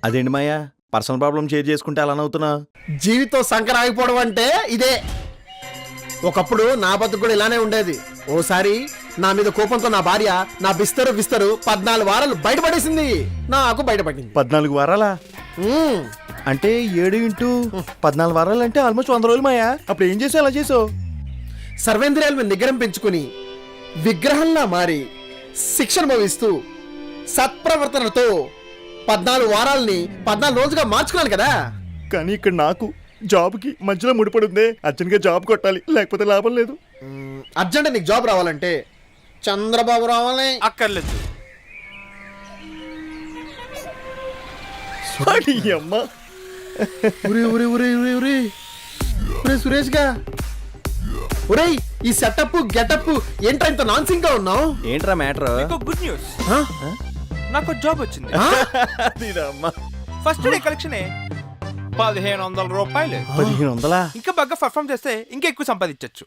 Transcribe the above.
అదేంటి మాయా personal problem share చేసుకుంటే అలా నవ్వుతున్నా? జీవితం సంకర ఆగిపోవడం అంటే ఇదే. ఒకప్పుడు నా బతుకు కూడా ఇలానే ఉండేది. ఓసారి నా మీద కోపంతో నా భార్య నా బిస్తరు 14 వారాలు బయటపడేసింది. నాకు బయటపడింది. 14 వారాలా? అంటే 7 ఇంటూ 14 వారాలు అంటే ఆల్మోస్ట్ 100 రోజులు మాయా. అప్పుడు ఏం చేసావు, అలా చేసావు? సర్వేంద్రియాల మీద నిగ్రహం పెంచుకుని విగ్రహంలా మారి శిక్ష అనుభవిస్తూ సత్ప్రవర్తనతో 14 వారాల్ని 14 రోజులుగా మార్చుకున్నాను కదా. కానీ ఇక్కడ నాకు జాబ్కి మధ్యలో ముడిపడుందే. అర్జెంట్గా జాబ్ కొట్టాలి, లేకపోతే లాభం లేదు. అర్జెంట్ నీకు జాబ్ రావాలంటే చంద్రబాబు రావాలి. అక్కర్లేదు. అమ్మ సురేష్ గా ఒరేయ్, ఈ సెటప్ గెటప్ ఏంట్రా ఇంత నాన్సింగ్ గా ఉన్నావు? ఏంట్రా మ్యాటర్? గుడ్ న్యూస్, నాకు జాబ్ వచ్చింది. ఫస్ట్ డే కలెక్షన్ 1500 రూపాయలు. 1500? ఇంకా బాగా పర్ఫామ్ చేస్తే ఇంకా ఎక్కువ సంపాదించచ్చు.